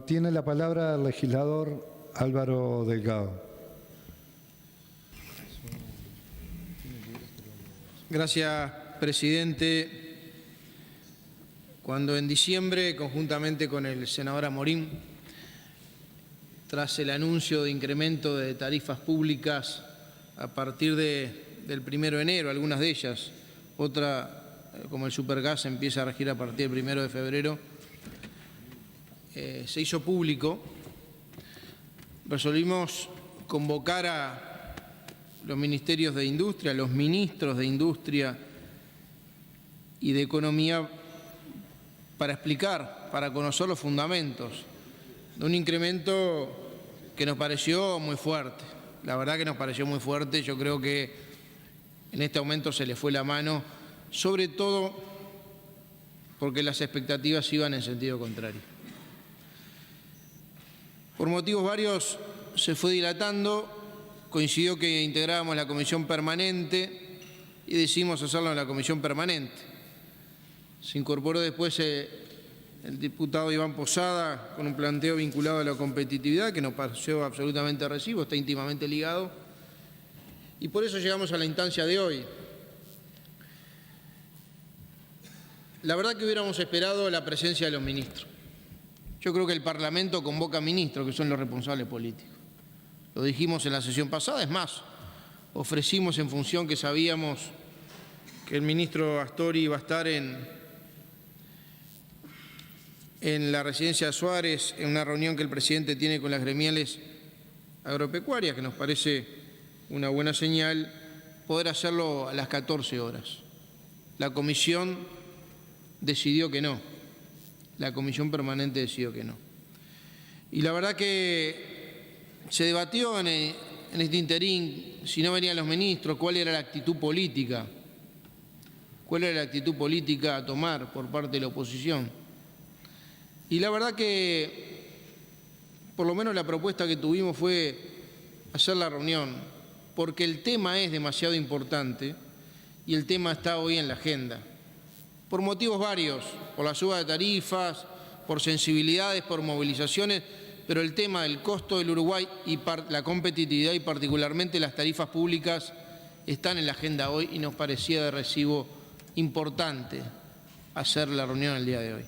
Tiene la palabra el legislador Álvaro Delgado. Gracias, presidente. Cuando en diciembre, conjuntamente con el senador Amorín, tras el anuncio de incremento de tarifas públicas a partir del 1 de enero, algunas de ellas, otra como el Supergas empieza a regir a partir del 1 de febrero, se hizo público, resolvimos convocar a los ministerios de Industria, los ministros de Industria y de Economía para explicar, para conocer los fundamentos de un incremento que nos pareció muy fuerte. La verdad que nos pareció muy fuerte. Yo creo que en este aumento se le fue la mano, sobre todo porque las expectativas iban en sentido contrario. Por motivos varios se fue dilatando, coincidió que integrábamos la comisión permanente y decidimos hacerlo en la comisión permanente. Se incorporó después el diputado Iván Posada con un planteo vinculado a la competitividad que nos pareció absolutamente recibo, está íntimamente ligado, y por eso llegamos a la instancia de hoy. La verdad que hubiéramos esperado la presencia de los ministros. Yo creo que el Parlamento convoca ministros, que son los responsables políticos. Lo dijimos en la sesión pasada, es más, ofrecimos en función que sabíamos que el ministro Astori iba a estar en la residencia de Suárez, en una reunión que el presidente tiene con las gremiales agropecuarias, que nos parece una buena señal, poder hacerlo a las 14 horas. La comisión decidió que no. La comisión permanente decidió que no. Y la verdad que se debatió en este interín si no venían los ministros, cuál era la actitud política, a tomar por parte de la oposición. Y la verdad que, por lo menos la propuesta que tuvimos fue hacer la reunión, porque el tema es demasiado importante y el tema está hoy en la agenda. Por motivos varios, por la suba de tarifas, por sensibilidades, por movilizaciones, pero el tema del costo del Uruguay y la competitividad y particularmente las tarifas públicas están en la agenda hoy y nos parecía de recibo importante hacer la reunión el día de hoy.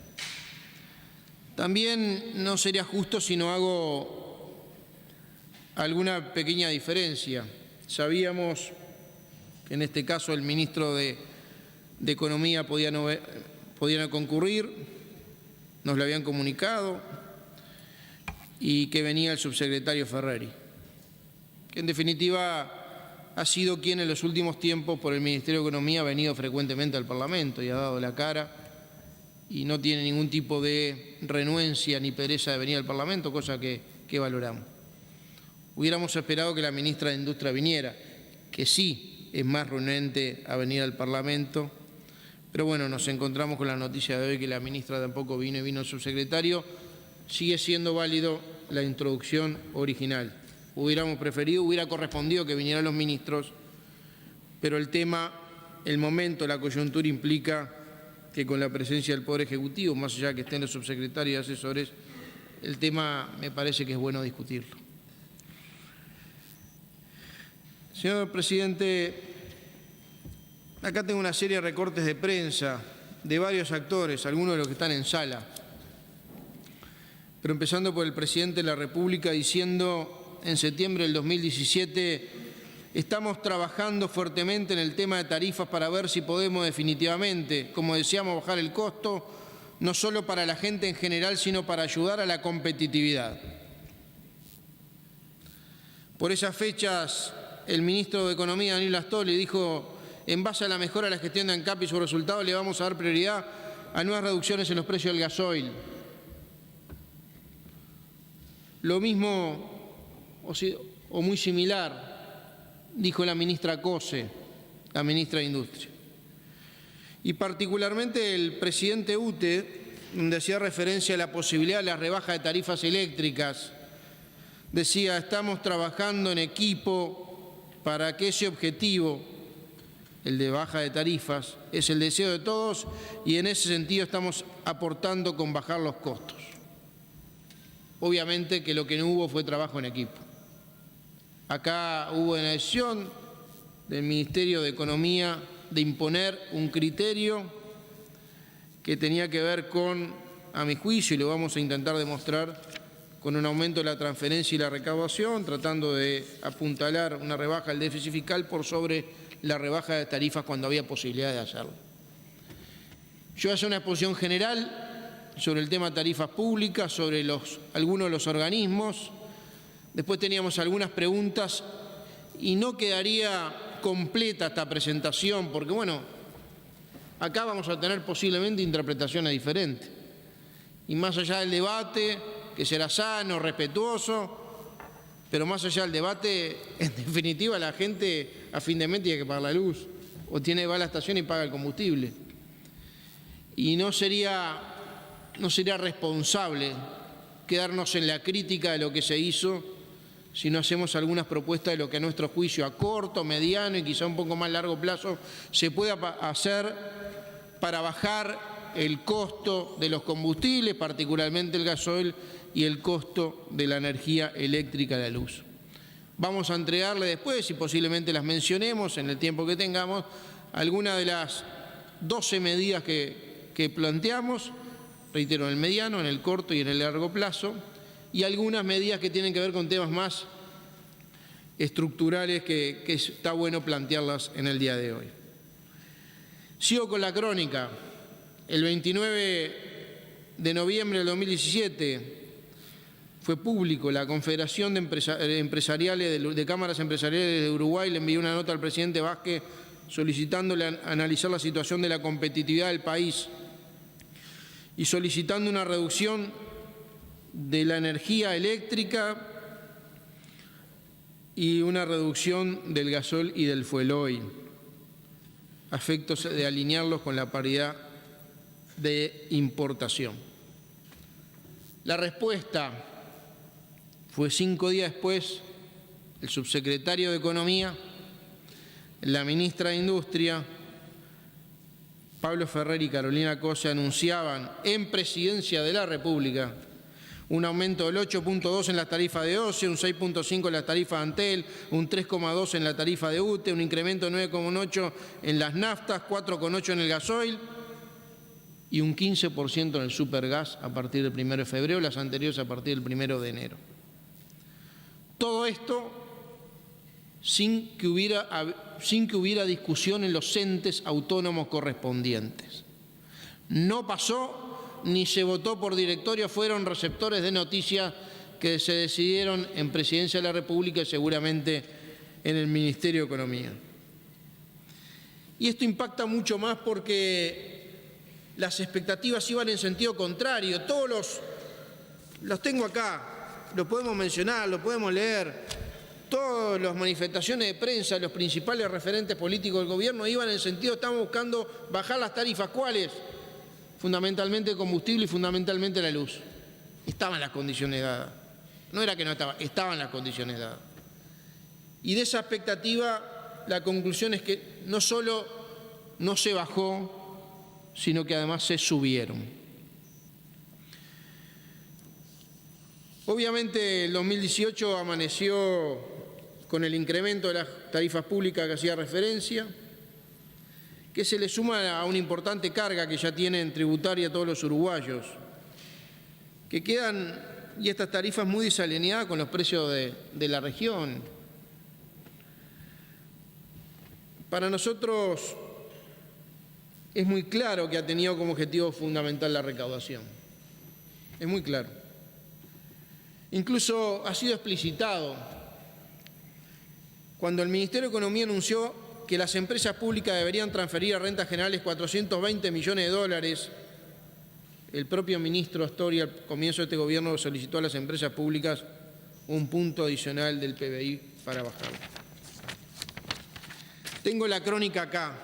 También no sería justo si no hago alguna pequeña diferencia. Sabíamos que en este caso el ministro de Economía podía no concurrir, nos lo habían comunicado, y que venía el subsecretario Ferreri, que en definitiva ha sido quien en los últimos tiempos por el Ministerio de Economía ha venido frecuentemente al Parlamento y ha dado la cara y no tiene ningún tipo de renuencia ni pereza de venir al Parlamento, cosa que valoramos. Hubiéramos esperado que la ministra de Industria viniera, que sí es más renuente a venir al Parlamento, pero bueno, nos encontramos con la noticia de hoy que la ministra tampoco vino y vino el subsecretario. Sigue siendo válido la introducción original. Hubiéramos preferido, hubiera correspondido que vinieran los ministros, pero el tema, el momento, la coyuntura implica que con la presencia del Poder Ejecutivo, más allá de que estén los subsecretarios y asesores, el tema me parece que es bueno discutirlo. Señor presidente, acá tengo una serie de recortes de prensa de varios actores, algunos de los que están en sala, pero empezando por el presidente de la República diciendo en septiembre del 2017: estamos trabajando fuertemente en el tema de tarifas para ver si podemos definitivamente, como decíamos, bajar el costo, no solo para la gente en general, sino para ayudar a la competitividad. Por esas fechas, el ministro de Economía, Danilo Astori, dijo: en base a la mejora de la gestión de ANCAP y sus resultados, le vamos a dar prioridad a nuevas reducciones en los precios del gasoil. Lo mismo, o muy similar, dijo la ministra Cose, la ministra de Industria. Y particularmente el presidente UTE, donde hacía referencia a la posibilidad de la rebaja de tarifas eléctricas, decía: estamos trabajando en equipo para que ese objetivo, el de baja de tarifas, es el deseo de todos y en ese sentido estamos aportando con bajar los costos. obviamente que lo que no hubo fue trabajo en equipo. Acá hubo una decisión del Ministerio de Economía de imponer un criterio que tenía que ver con, a mi juicio, y lo vamos a intentar demostrar, con un aumento de la transferencia y la recaudación, tratando de apuntalar una rebaja del déficit fiscal por sobre la rebaja de tarifas cuando había posibilidad de hacerlo. Yo hice una exposición general sobre el tema tarifas públicas, sobre algunos de los organismos. Después teníamos algunas preguntas y no quedaría completa esta presentación porque, bueno, acá vamos a tener posiblemente interpretaciones diferentes. Y más allá del debate, que será sano, respetuoso, pero más allá del debate, en definitiva la gente a fin de mes tiene que pagar la luz o va a la estación y paga el combustible. Y no sería responsable quedarnos en la crítica de lo que se hizo si no hacemos algunas propuestas de lo que a nuestro juicio a corto, mediano y quizá un poco más largo plazo se pueda hacer para bajar el costo de los combustibles, particularmente el gasoil y el costo de la energía eléctrica de la luz. Vamos a entregarle después, y posiblemente las mencionemos en el tiempo que tengamos, algunas de las 12 medidas que planteamos, reitero, en el mediano, en el corto y en el largo plazo, y algunas medidas que tienen que ver con temas más estructurales que está bueno plantearlas en el día de hoy. Sigo con la crónica. El 29 de noviembre del 2017 fue público, la Confederación de Cámaras Empresariales de Uruguay le envió una nota al presidente Vázquez solicitándole analizar la situación de la competitividad del país y solicitando una reducción de la energía eléctrica y una reducción del gasoil y del fueloil, a efectos de alinearlos con la paridad de importación. La respuesta fue 5 días después. El subsecretario de Economía, la ministra de Industria, Pablo Ferrer y Carolina Cose anunciaban en Presidencia de la República un aumento del 8.2 en las tarifas de OCE, un 6.5 en las tarifas de Antel, un 3.2 en la tarifa de UTE, un incremento de 9.8 en las naftas, 4.8 en el gasoil y un 15% en el supergas a partir del 1 de febrero, las anteriores a partir del 1 de enero. Todo esto sin que hubiera discusión en los entes autónomos correspondientes. No pasó ni se votó por directorio, fueron receptores de noticias que se decidieron en Presidencia de la República y seguramente en el Ministerio de Economía. Y esto impacta mucho más porque las expectativas iban en sentido contrario. Todos los tengo acá, lo podemos mencionar, lo podemos leer. Todas las manifestaciones de prensa, los principales referentes políticos del gobierno iban en sentido, estamos buscando bajar las tarifas. ¿Cuáles? Fundamentalmente el combustible y fundamentalmente la luz. Estaban las condiciones dadas. No era que no estaban las condiciones dadas. Y de esa expectativa, la conclusión es que no solo no se bajó, sino que además se subieron. Obviamente el 2018 amaneció con el incremento de las tarifas públicas que hacía referencia, que se le suma a una importante carga que ya tienen tributaria todos los uruguayos, que quedan, y estas tarifas muy desalineadas con los precios de la región. Para nosotros es muy claro que ha tenido como objetivo fundamental la recaudación. Es muy claro. Incluso ha sido explicitado cuando el Ministerio de Economía anunció que las empresas públicas deberían transferir a rentas generales 420 millones de dólares. El propio ministro Astori al comienzo de este gobierno solicitó a las empresas públicas un punto adicional del PBI para bajarlo. Tengo la crónica acá.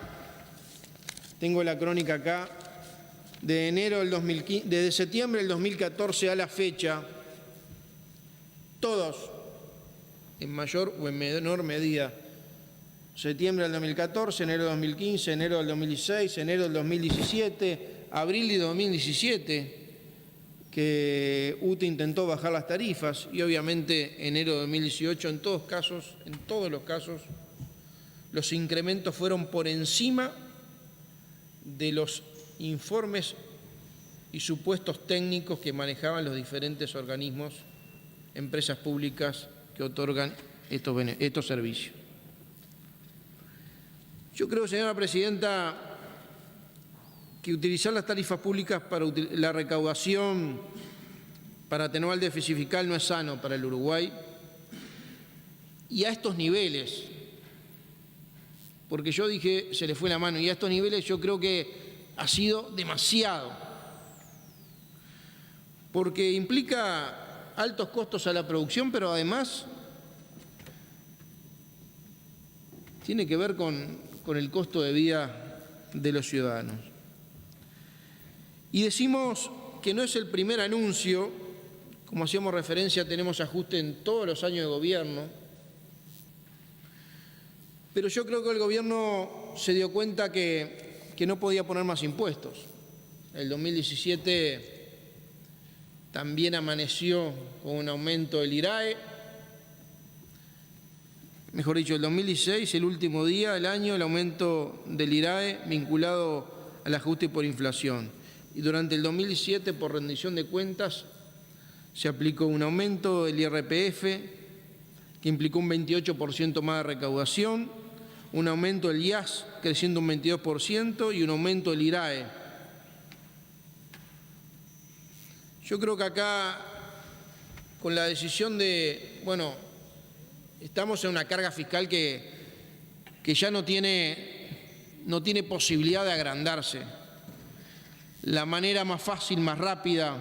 De enero del 2015, desde septiembre del 2014 a la fecha, todos, en mayor o en menor medida, septiembre del 2014, enero del 2015, enero del 2016, enero del 2017, abril de 2017, que UTE intentó bajar las tarifas y obviamente enero de 2018 en todos los casos, los incrementos fueron por encima de los informes y supuestos técnicos que manejaban los diferentes organismos, empresas públicas que otorgan estos servicios. Yo creo, señora Presidenta, que utilizar las tarifas públicas para la recaudación para atenuar el déficit fiscal no es sano para el Uruguay, y a estos niveles, porque yo dije se le fue la mano, y a estos niveles yo creo que ha sido demasiado, porque implica altos costos a la producción, pero además tiene que ver con el costo de vida de los ciudadanos. Y decimos que no es el primer anuncio, como hacíamos referencia, tenemos ajuste en todos los años de gobierno, pero yo creo que el gobierno se dio cuenta que no podía poner más impuestos. El 2017 también amaneció con un aumento del IRAE, mejor dicho, el 2016, el último día del año, el aumento del IRAE vinculado al ajuste por inflación. Y durante el 2017, por rendición de cuentas, se aplicó un aumento del IRPF que implicó un 28% más de recaudación, un aumento del IAS creciendo un 22% y un aumento del IRAE. Yo creo que acá, con la decisión de, bueno, estamos en una carga fiscal que ya no tiene posibilidad de agrandarse. La manera más fácil, más rápida,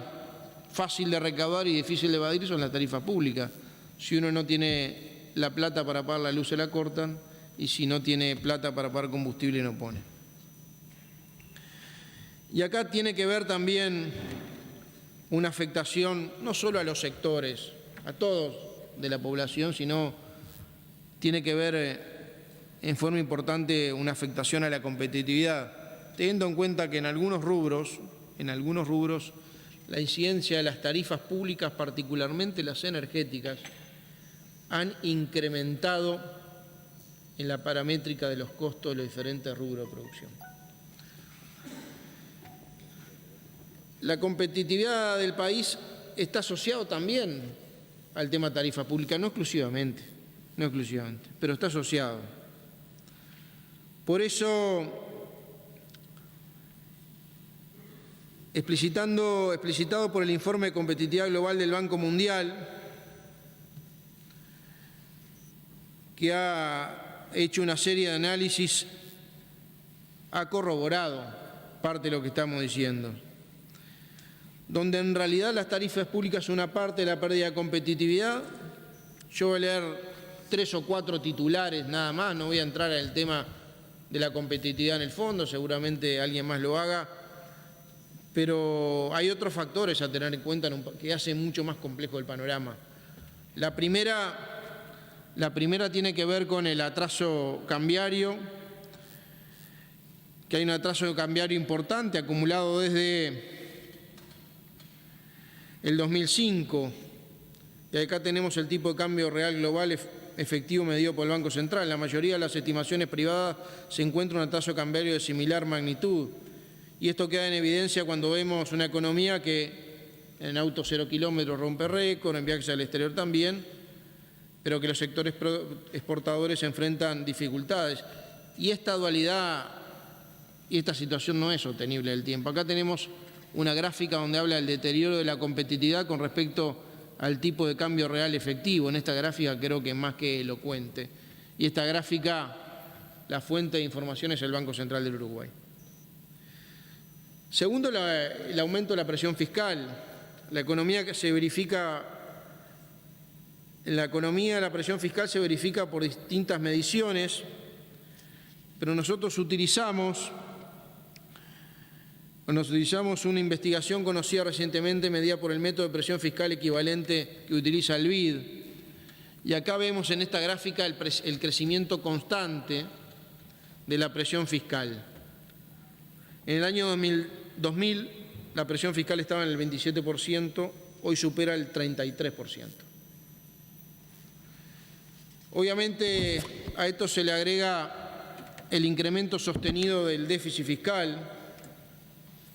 fácil de recaudar y difícil de evadir son las tarifas públicas. Si uno no tiene la plata para pagar la luz, se la cortan, y si no tiene plata para pagar combustible, no pone. Y acá tiene que ver también una afectación no solo a los sectores, a todos de la población, sino tiene que ver en forma importante una afectación a la competitividad, teniendo en cuenta que en algunos rubros, la incidencia de las tarifas públicas, particularmente las energéticas, han incrementado en la paramétrica de los costos de los diferentes rubros de producción. La competitividad del país está asociado también al tema tarifa pública, no exclusivamente, pero está asociado. Por eso, explicitado por el informe de competitividad global del Banco Mundial, que ha hecho una serie de análisis, ha corroborado parte de lo que estamos diciendo, donde en realidad las tarifas públicas son una parte de la pérdida de competitividad. Yo voy a leer 3 o 4 titulares nada más, no voy a entrar en el tema de la competitividad en el fondo, seguramente alguien más lo haga, pero hay otros factores a tener en cuenta que hacen mucho más complejo el panorama. La primera tiene que ver con el atraso cambiario, que hay un atraso cambiario importante acumulado desde el 2005, y acá tenemos el tipo de cambio real global efectivo medido por el Banco Central. En la mayoría de las estimaciones privadas se encuentra un atraso cambiario de similar magnitud, y esto queda en evidencia cuando vemos una economía que en autos 0 kilómetros rompe récord, en viajes al exterior también, pero que los sectores exportadores enfrentan dificultades. Y esta dualidad y esta situación no es sostenible en el tiempo. Acá tenemos una gráfica donde habla del deterioro de la competitividad con respecto al tipo de cambio real efectivo. En esta gráfica creo que es más que elocuente. Y esta gráfica, la fuente de información es el Banco Central del Uruguay. Segundo, el aumento de la presión fiscal. En la economía la presión fiscal se verifica por distintas mediciones, pero nosotros utilizamos una investigación conocida recientemente, medida por el método de presión fiscal equivalente que utiliza el BID. Y acá vemos en esta gráfica el crecimiento constante de la presión fiscal. En el año 2000 la presión fiscal estaba en el 27%, hoy supera el 33%. Obviamente a esto se le agrega el incremento sostenido del déficit fiscal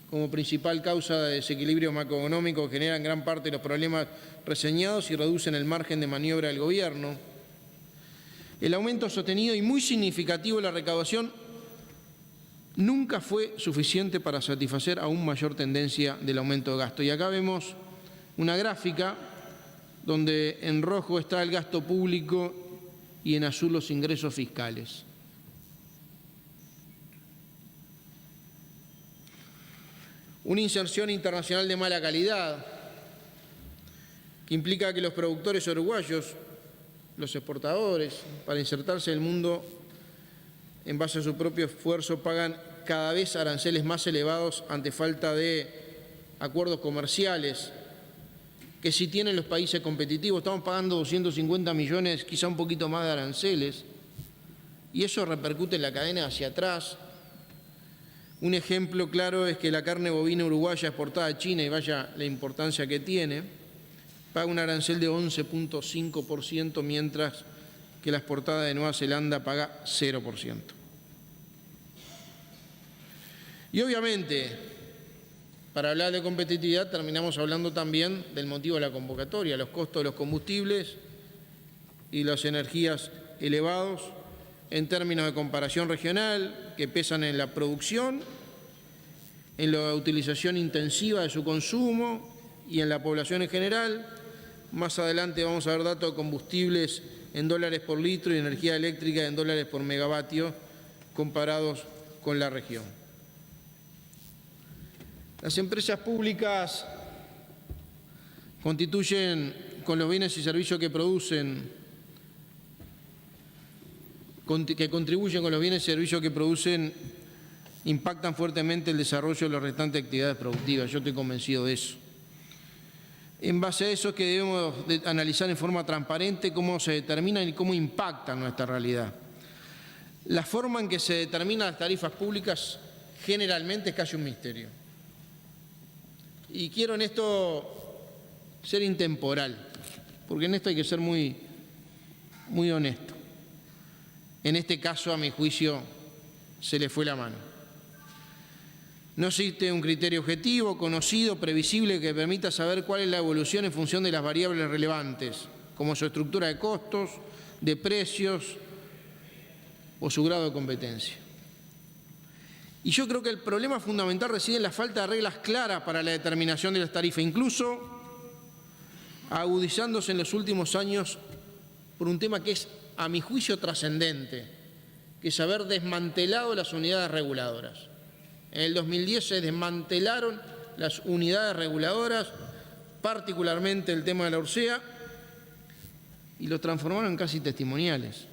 como principal causa de desequilibrio macroeconómico que generan gran parte de los problemas reseñados y reducen el margen de maniobra del gobierno. El aumento sostenido y muy significativo de la recaudación nunca fue suficiente para satisfacer aún mayor tendencia del aumento de gasto. Y acá vemos una gráfica donde en rojo está el gasto público y en azul los ingresos fiscales. Una inserción internacional de mala calidad que implica que los productores uruguayos, los exportadores, para insertarse en el mundo en base a su propio esfuerzo, pagan cada vez aranceles más elevados ante falta de acuerdos comerciales que si tienen los países competitivos. Estamos pagando 250 millones, quizá un poquito más de aranceles, y eso repercute en la cadena hacia atrás. Un ejemplo claro es que la carne bovina uruguaya exportada a China, y vaya la importancia que tiene, paga un arancel de 11.5%, mientras que la exportada de Nueva Zelanda paga 0%. Y obviamente, para hablar de competitividad, terminamos hablando también del motivo de la convocatoria, los costos de los combustibles y las energías elevados en términos de comparación regional, que pesan en la producción, en la utilización intensiva de su consumo y en la población en general. Más adelante vamos a ver datos de combustibles en dólares por litro y energía eléctrica en dólares por megavatio comparados con la región. Las empresas públicas constituyen con los bienes y servicios que producen, que contribuyen con los bienes y servicios que producen, impactan fuertemente el desarrollo de las restantes actividades productivas. Yo estoy convencido de eso. En base a eso es que debemos de analizar en forma transparente cómo se determinan y cómo impactan nuestra realidad. La forma en que se determinan las tarifas públicas generalmente es casi un misterio. Y quiero en esto ser intemporal, porque en esto hay que ser muy honesto. En este caso, a mi juicio, se le fue la mano. No existe un criterio objetivo, conocido, previsible, que permita saber cuál es la evolución en función de las variables relevantes, como su estructura de costos, de precios o su grado de competencia. Y yo creo que el problema fundamental reside en la falta de reglas claras para la determinación de las tarifas, incluso agudizándose en los últimos años por un tema que es, a mi juicio, trascendente, que es haber desmantelado las unidades reguladoras. En el 2010 se desmantelaron las unidades reguladoras, particularmente el tema de la Ursea, y los transformaron en casi testimoniales.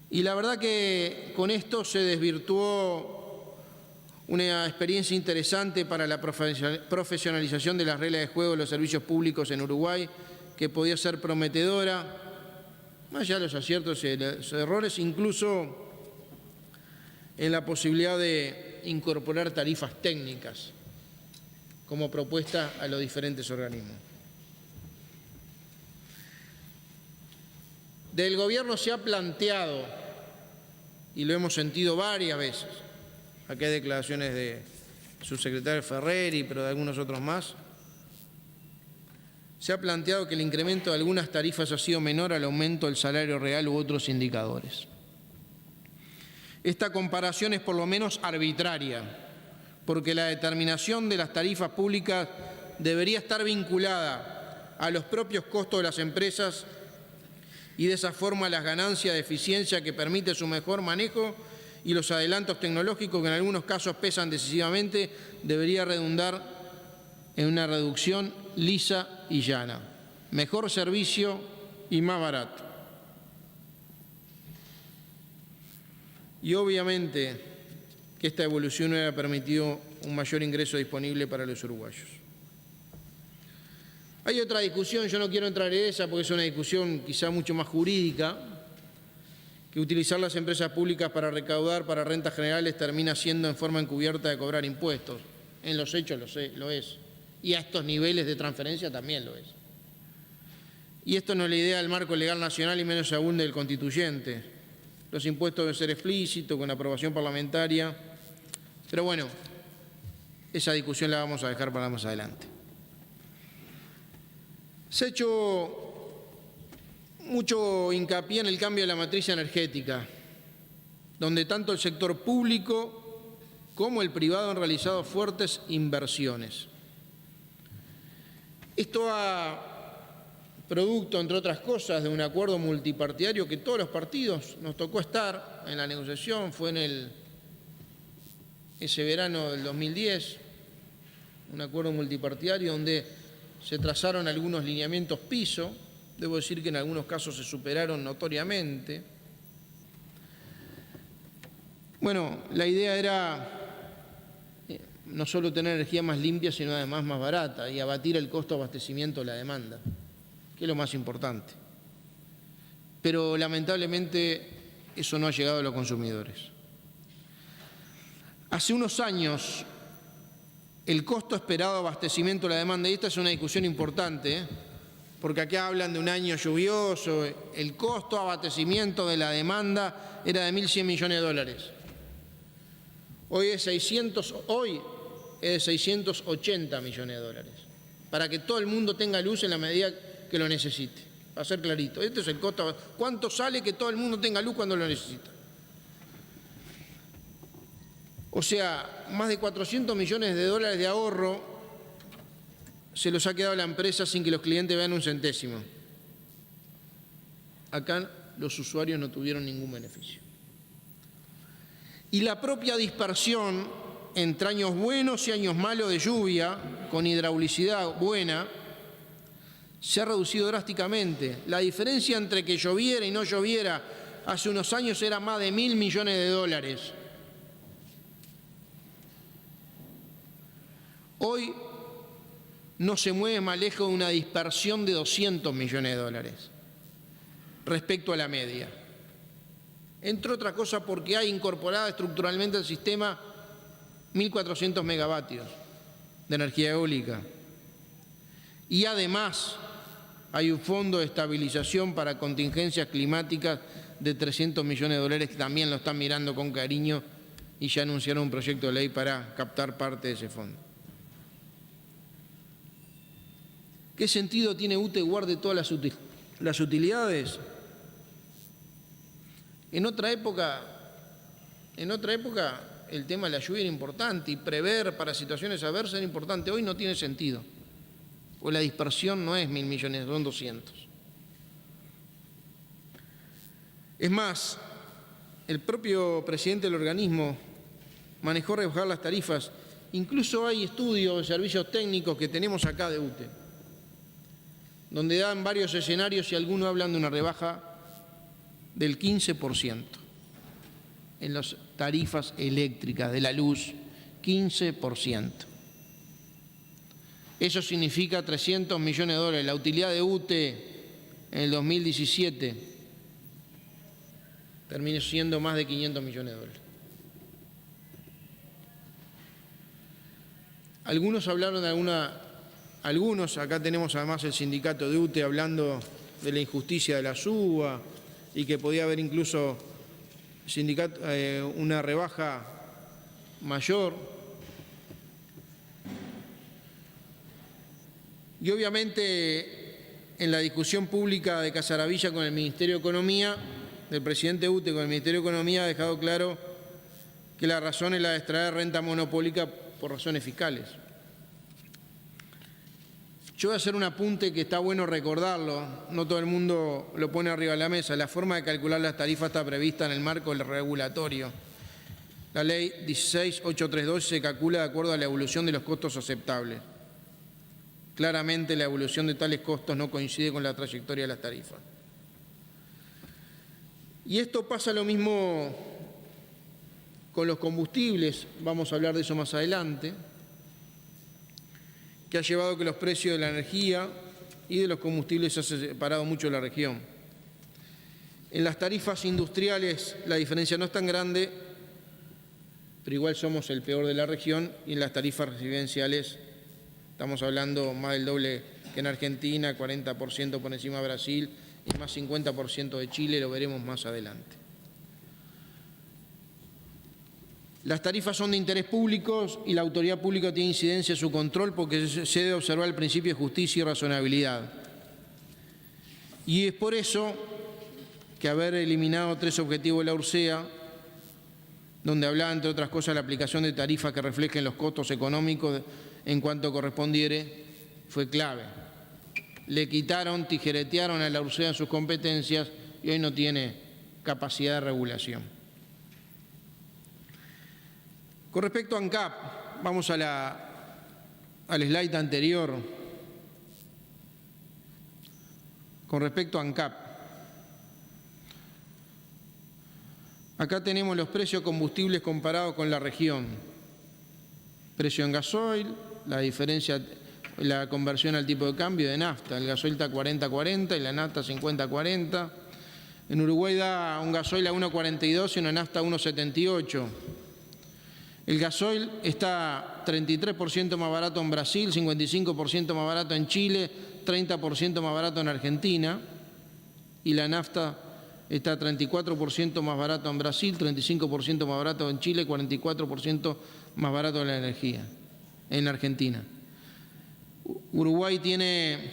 Y la verdad que con esto se desvirtuó una experiencia interesante para la profesionalización de las reglas de juego de los servicios públicos en Uruguay, que podía ser prometedora, más allá de los aciertos y los errores, incluso en la posibilidad de incorporar tarifas técnicas como propuesta a los diferentes organismos. Del gobierno se ha planteado, y lo hemos sentido varias veces, aquí hay declaraciones de subsecretario Ferreri, pero de algunos otros más, se ha planteado que el incremento de algunas tarifas ha sido menor al aumento del salario real u otros indicadores. Esta comparación es por lo menos arbitraria, porque la determinación de las tarifas públicas debería estar vinculada a los propios costos de las empresas y de esa forma las ganancias de eficiencia que permite su mejor manejo y los adelantos tecnológicos que en algunos casos pesan decisivamente debería redundar en una reducción lisa y llana, mejor servicio y más barato. Y obviamente que esta evolución hubiera permitido un mayor ingreso disponible para los uruguayos. Hay otra discusión, yo no quiero entrar en esa porque es una discusión quizá mucho más jurídica, que utilizar las empresas públicas para recaudar para rentas generales termina siendo en forma encubierta de cobrar impuestos. en los hechos lo es. Y a estos niveles de transferencia también lo es. Y esto no es la idea del marco legal nacional y menos aún del constituyente. Los impuestos deben ser explícitos, con aprobación parlamentaria. Pero bueno, esa discusión la vamos a dejar para más adelante. Se ha hecho mucho hincapié en el cambio de la matriz energética, donde tanto el sector público como el privado han realizado fuertes inversiones. Esto producto, entre otras cosas, de un acuerdo multipartidario que todos los partidos nos tocó estar en la negociación, fue en ese verano del 2010, un acuerdo multipartidario donde se trazaron algunos lineamientos piso, debo decir que en algunos casos se superaron notoriamente. Bueno, la idea era no solo tener energía más limpia, sino además más barata y abatir el costo de abastecimiento de la demanda, que es lo más importante. Pero lamentablemente eso no ha llegado a los consumidores. Hace unos años el costo esperado de abastecimiento de la demanda, y esta es una discusión importante, porque acá hablan de un año lluvioso, el costo de abastecimiento de la demanda era de 1.100 millones de dólares. Hoy es de 680 millones de dólares, para que todo el mundo tenga luz en la medida que lo necesite. Para ser clarito, este es el costo. ¿Cuánto sale que todo el mundo tenga luz cuando lo necesita? O sea, más de 400 millones de dólares de ahorro se los ha quedado la empresa sin que los clientes vean un centésimo. Acá los usuarios no tuvieron ningún beneficio. Y la propia dispersión entre años buenos y años malos de lluvia, con hidraulicidad buena, se ha reducido drásticamente. La diferencia entre que lloviera y no lloviera hace unos años era más de 1.000 millones de dólares. Hoy no se mueve más lejos de una dispersión de 200 millones de dólares respecto a la media. Entre otras cosas porque hay incorporada estructuralmente al sistema 1.400 megavatios de energía eólica. Y además hay un fondo de estabilización para contingencias climáticas de 300 millones de dólares que también lo están mirando con cariño y ya anunciaron un proyecto de ley para captar parte de ese fondo. ¿Qué sentido tiene UTE guarde todas las utilidades? En otra época el tema de la lluvia era importante y prever para situaciones adversas era importante. Hoy no tiene sentido, pues la dispersión no es 1.000 millones, son 200. Es más, el propio presidente del organismo manejó rebajar las tarifas. Incluso hay estudios de servicios técnicos que tenemos acá de UTE, donde dan varios escenarios y algunos hablan de una rebaja del 15% en las tarifas eléctricas de la luz, 15%. Eso significa 300 millones de dólares. La utilidad de UTE en el 2017 terminó siendo más de 500 millones de dólares. Algunos hablaron de algunos, acá tenemos además el sindicato de UTE hablando de la injusticia de la suba y que podía haber incluso una rebaja mayor. Y obviamente en la discusión pública de Casaravilla con el Ministerio de Economía, del presidente UTE con el Ministerio de Economía, ha dejado claro que la razón es la de extraer renta monopólica por razones fiscales. Yo voy a hacer un apunte que está bueno recordarlo, no todo el mundo lo pone arriba de la mesa. La forma de calcular las tarifas está prevista en el marco del regulatorio. La ley 16832 se calcula de acuerdo a la evolución de los costos aceptables. Claramente la evolución de tales costos no coincide con la trayectoria de las tarifas. Y esto pasa lo mismo con los combustibles, vamos a hablar de eso más adelante, que ha llevado a que los precios de la energía y de los combustibles se han separado mucho en la región. En las tarifas industriales la diferencia no es tan grande, pero igual somos el peor de la región, y en las tarifas residenciales estamos hablando más del doble que en Argentina, 40% por encima de Brasil y más 50% de Chile, lo veremos más adelante. Las tarifas son de interés público y la autoridad pública tiene incidencia en su control porque se debe observar el principio de justicia y razonabilidad. Y es por eso que haber eliminado 3 objetivos de la URSEA, donde hablaba, entre otras cosas, la aplicación de tarifas que reflejen los costos económicos en cuanto correspondiere, fue clave. Le quitaron, tijeretearon a la URSEA en sus competencias y hoy no tiene capacidad de regulación. Con respecto a ANCAP, vamos al slide anterior. Con respecto a ANCAP, acá tenemos los precios de combustibles comparados con la región. Precio en gasoil, la diferencia, la conversión al tipo de cambio de nafta. El gasoil está 40-40 y la nafta 50-40. En Uruguay da un gasoil a 1,42 y una nafta a 1,78. El gasoil está 33% más barato en Brasil, 55% más barato en Chile, 30% más barato en Argentina, y la nafta está 34% más barato en Brasil, 35% más barato en Chile, 44% más barato en la energía, en Argentina. Uruguay tiene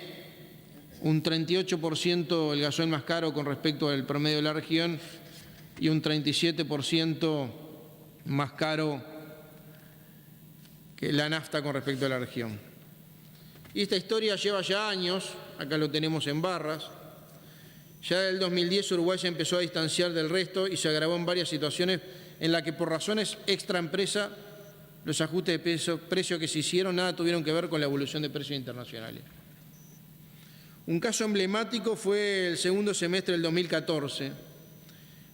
un 38% el gasoil más caro con respecto al promedio de la región y un 37% más caro que la nafta con respecto a la región. Y esta historia lleva ya años, acá lo tenemos en barras. Ya del 2010 Uruguay se empezó a distanciar del resto y se agravó en varias situaciones en las que por razones extraempresa los ajustes de precio que se hicieron nada tuvieron que ver con la evolución de precios internacionales. Un caso emblemático fue el segundo semestre del 2014.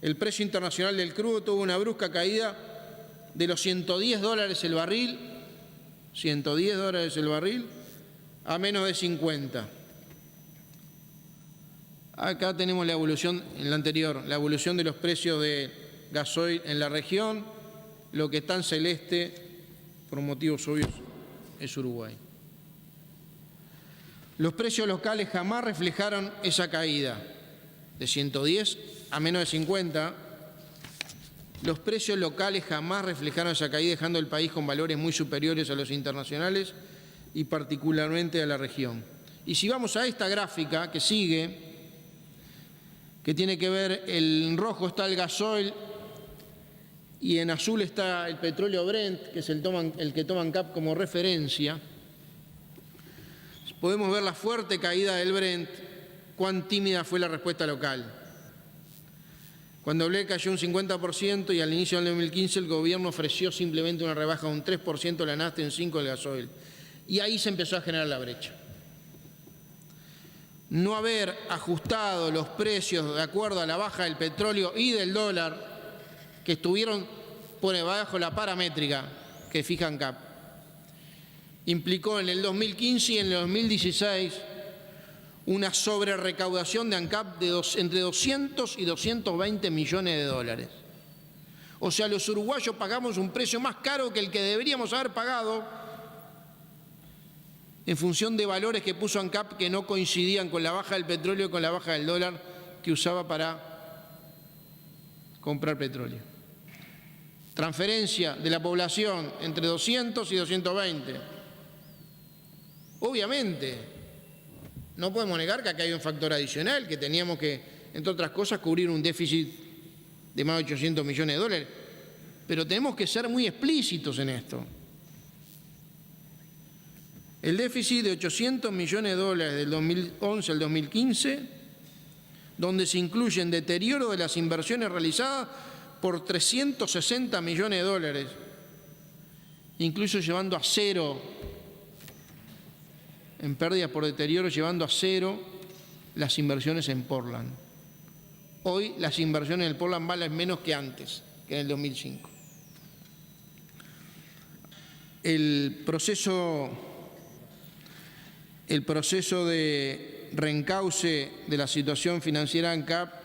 El precio internacional del crudo tuvo una brusca caída de los $110 el barril, $110 el barril, a menos de 50. Acá tenemos la evolución, en la anterior, la evolución de los precios de gasoil en la región. Lo que está en celeste, por motivos obvios, es Uruguay. Los precios locales jamás reflejaron esa caída, de 110 a menos de 50. Los precios locales jamás reflejaron esa caída, dejando el país con valores muy superiores a los internacionales y particularmente a la región. Y si vamos a esta gráfica que sigue, que tiene que ver, en rojo está el gasoil y en azul está el petróleo Brent, que es el que toma ANCAP como referencia, podemos ver la fuerte caída del Brent, cuán tímida fue la respuesta local. Cuando el Brent cayó un 50% y al inicio del 2015 el gobierno ofreció simplemente una rebaja de un 3% de la nafta y un 5% del gasoil. Y ahí se empezó a generar la brecha. No haber ajustado los precios de acuerdo a la baja del petróleo y del dólar, que estuvieron por debajo la paramétrica que fija ANCAP, implicó en el 2015 y en el 2016 una sobrerecaudación de ANCAP de entre 200 y 220 millones de dólares. O sea, los uruguayos pagamos un precio más caro que el que deberíamos haber pagado en función de valores que puso ANCAP que no coincidían con la baja del petróleo y con la baja del dólar que usaba para comprar petróleo. Transferencia de la población entre 200 y 220. Obviamente, no podemos negar que acá hay un factor adicional, que teníamos que, entre otras cosas, cubrir un déficit de más de 800 millones de dólares. Pero tenemos que ser muy explícitos en esto. El déficit de 800 millones de dólares del 2011 al 2015, donde se incluyen deterioro de las inversiones realizadas por 360 millones de dólares, incluso llevando a cero, en pérdidas por deterioro, llevando a cero las inversiones en Portland. Hoy las inversiones en el Portland valen menos que antes, que en el 2005. El proceso de reencauce de la situación financiera ANCAP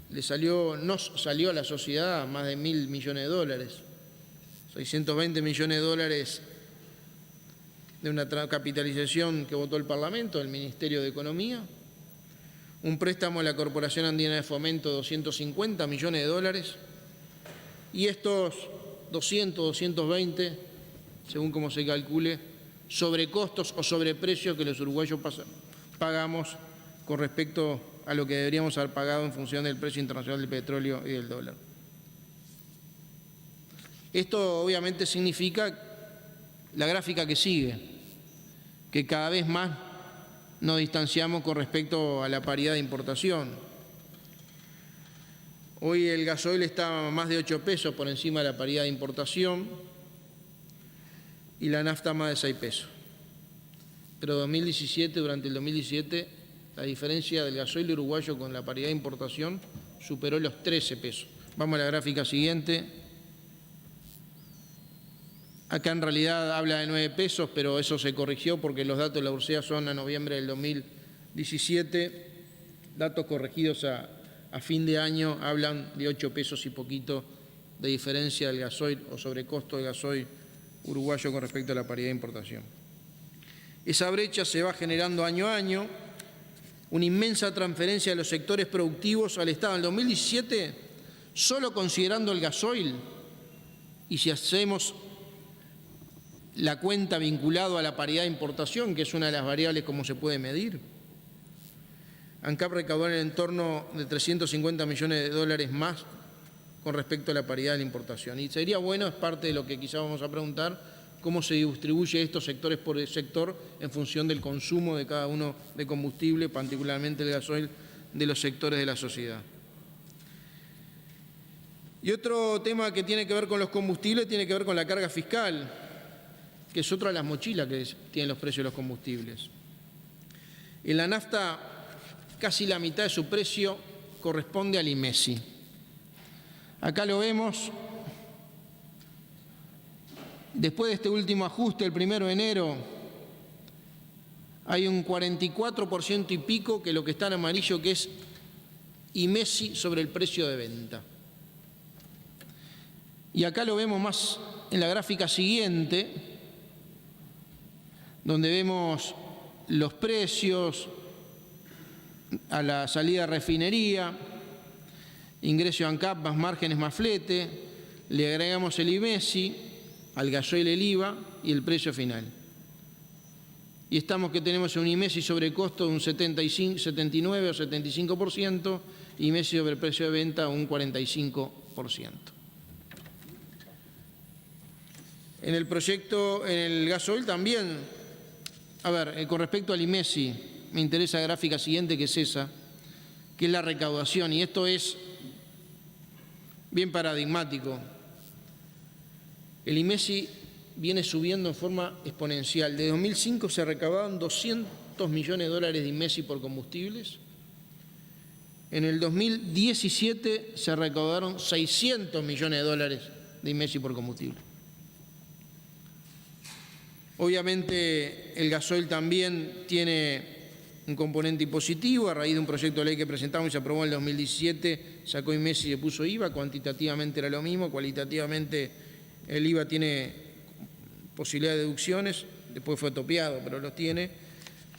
nos salió a la sociedad más de 1.000 millones de dólares, 620 millones de dólares de una capitalización que votó el Parlamento, el Ministerio de Economía, un préstamo a la Corporación Andina de Fomento de 250 millones de dólares, y estos 200, 220, según como se calcule, sobrecostos o sobreprecios que los uruguayos pagamos con respecto a lo que deberíamos haber pagado en función del precio internacional del petróleo y del dólar. Esto obviamente significa la gráfica que sigue, que cada vez más nos distanciamos con respecto a la paridad de importación. Hoy el gasoil está a más de 8 pesos por encima de la paridad de importación y la nafta más de 6 pesos. Pero durante el 2017, la diferencia del gasoil uruguayo con la paridad de importación superó los 13 pesos. Vamos a la gráfica siguiente. Acá en realidad habla de 9 pesos, pero eso se corrigió porque los datos de la URSEA son a noviembre del 2017. Datos corregidos a fin de año hablan de 8 pesos y poquito de diferencia del gasoil o sobrecosto del gasoil uruguayo con respecto a la paridad de importación. Esa brecha se va generando año a año, una inmensa transferencia de los sectores productivos al Estado. En el 2017, solo considerando el gasoil, y si hacemos la cuenta vinculado a la paridad de importación, que es una de las variables como se puede medir, ANCAP recaudó en el entorno de 350 millones de dólares más con respecto a la paridad de la importación. Y sería bueno, es parte de lo que quizá vamos a preguntar, cómo se distribuye estos sectores por sector en función del consumo de cada uno de combustible, particularmente el gasoil, de los sectores de la sociedad. Y otro tema que tiene que ver con los combustibles tiene que ver con la carga fiscal, que es otra de las mochilas que tienen los precios de los combustibles. En la nafta, casi la mitad de su precio corresponde al IMESI. Acá lo vemos. Después de este último ajuste, el 1 de enero, hay un 44% y pico, que lo que está en amarillo, que es IMESI sobre el precio de venta. Y acá lo vemos más en la gráfica siguiente, donde vemos los precios a la salida de refinería, ingreso de ANCAP más márgenes más flete, le agregamos el IMESI, al gasoil el IVA y el precio final. Y estamos que tenemos un IMESI sobre costo de un 79 o 75%, y IMESI sobre el precio de venta un 45%. En el proyecto, en el gasoil también, con respecto al IMESI, me interesa la gráfica siguiente, que es esa, que es la recaudación, y esto es bien paradigmático. El IMESI viene subiendo en forma exponencial. De 2005 se recaudaban 200 millones de dólares de IMESI por combustibles. En el 2017 se recaudaron 600 millones de dólares de IMESI por combustible. Obviamente el gasoil también tiene un componente impositivo. A raíz de un proyecto de ley que presentamos y se aprobó en el 2017, sacó IMESI y se puso IVA. Cuantitativamente era lo mismo, cualitativamente el IVA tiene posibilidad de deducciones, después fue topeado, pero los tiene.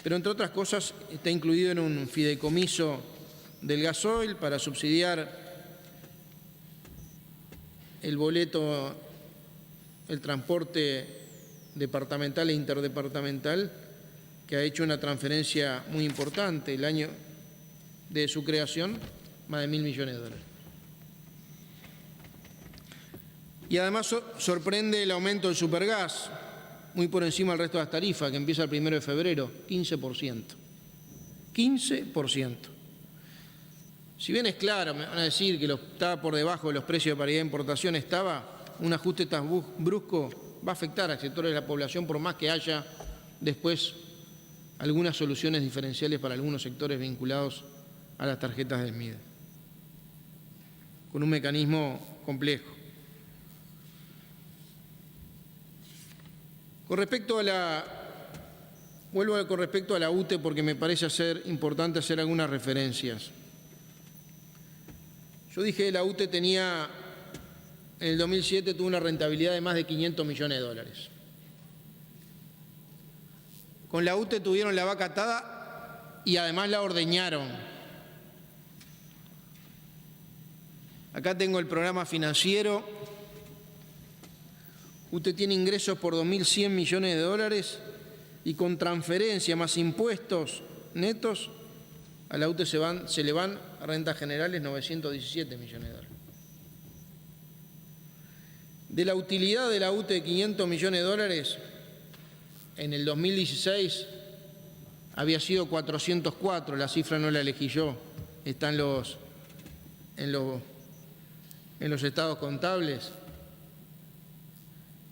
Pero entre otras cosas está incluido en un fideicomiso del gasoil para subsidiar el boleto, el transporte departamental e interdepartamental, que ha hecho una transferencia muy importante. El año de su creación, más de 1.000 millones de dólares. Y además sorprende el aumento del supergas, muy por encima del resto de las tarifas, que empieza el 1 de febrero, 15%. 15%. Si bien es claro, me van a decir que estaba por debajo de los precios de paridad de importación, un ajuste tan brusco va a afectar a sectores de la población, por más que haya después algunas soluciones diferenciales para algunos sectores vinculados a las tarjetas del MIDE, con un mecanismo complejo. Con respecto a la UTE, porque me parece importante hacer algunas referencias. Yo dije que la UTE tenía, en el 2007 tuvo una rentabilidad de más de 500 millones de dólares. Con la UTE tuvieron la vaca atada y además la ordeñaron. Acá tengo el programa financiero. UTE tiene ingresos por 2.100 millones de dólares y con transferencia más impuestos netos a la UTE se le van a rentas generales 917 millones de dólares. De la utilidad de la UTE de 500 millones de dólares, en el 2016 había sido 404, la cifra no la elegí yo, está en los estados contables.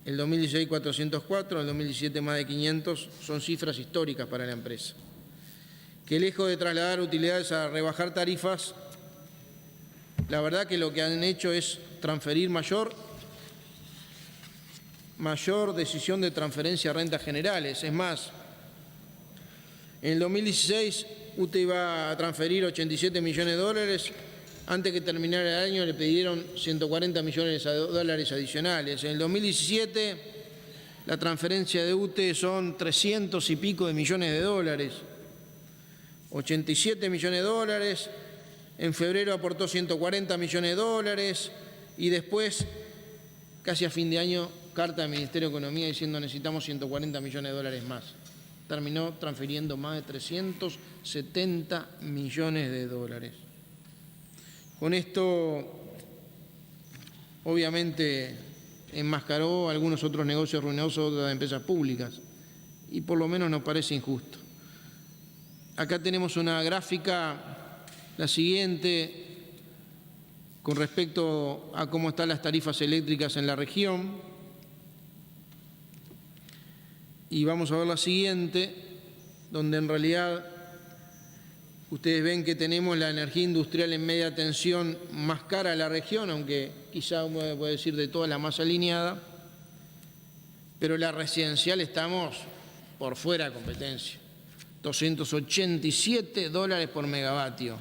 El 2016 404, el 2017 más de 500, son cifras históricas para la empresa. Que lejos de trasladar utilidades a rebajar tarifas, la verdad que lo que han hecho es transferir mayor decisión de transferencia a rentas generales. Es más, en el 2016 UTE iba a transferir 87 millones de dólares, antes que terminara el año le pidieron 140 millones de dólares adicionales. En el 2017 la transferencia de UTE son 300 y pico de millones de dólares, 87 millones de dólares, en febrero aportó 140 millones de dólares y después, casi a fin de año, carta del Ministerio de Economía diciendo necesitamos 140 millones de dólares más. Terminó transfiriendo más de 370 millones de dólares. Con esto, obviamente, enmascaró algunos otros negocios ruinosos de otras empresas públicas y por lo menos nos parece injusto. Acá tenemos una gráfica, la siguiente, con respecto a cómo están las tarifas eléctricas en la región. Y vamos a ver la siguiente, donde en realidad ustedes ven que tenemos la energía industrial en media tensión más cara de la región, aunque quizá uno puede decir de toda la más alineada, pero la residencial estamos por fuera de competencia. 287 dólares por megavatio,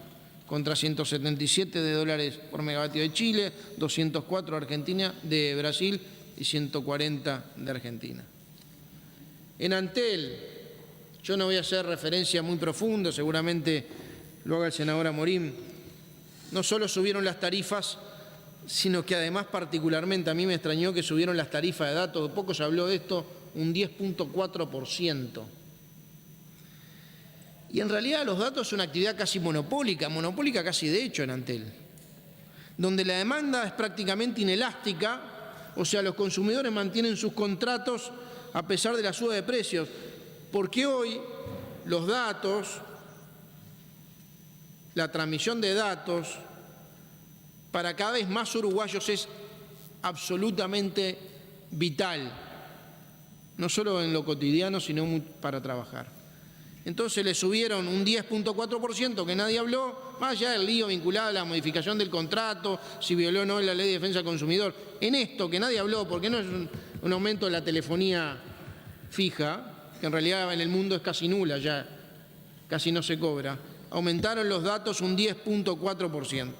contra 177 de dólares por megavatio de Chile, 204 Argentina, de Brasil y 140 de Argentina. En Antel, yo no voy a hacer referencia muy profunda, seguramente lo haga el senador Amorim, no solo subieron las tarifas, sino que además particularmente a mí me extrañó que subieron las tarifas de datos, poco se habló de esto, un 10.4%. Y en realidad los datos son una actividad casi monopólica casi de hecho en Antel, donde la demanda es prácticamente inelástica, o sea, los consumidores mantienen sus contratos a pesar de la suba de precios, porque hoy los datos, la transmisión de datos, para cada vez más uruguayos es absolutamente vital, no solo en lo cotidiano, sino para trabajar. Entonces le subieron un 10.4% que nadie habló, más allá del lío vinculado a la modificación del contrato, si violó o no la ley de defensa del consumidor. En esto que nadie habló, porque no es un aumento de la telefonía fija, que en realidad en el mundo es casi nula, ya casi no se cobra, aumentaron los datos un 10.4%.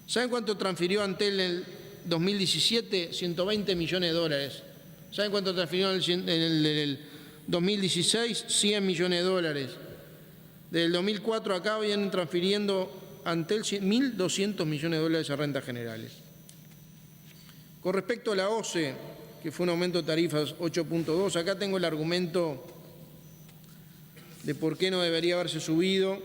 ¿Saben cuánto transfirió Antel en el 2017? 120 millones de dólares. ¿Saben cuánto transfirió en el 2016? 100 millones de dólares. Desde el 2004 acá vienen transfiriendo Antel 1.200 millones de dólares a rentas generales. Con respecto a la OCE, que fue un aumento de tarifas 8.2, acá tengo el argumento de por qué no debería haberse subido,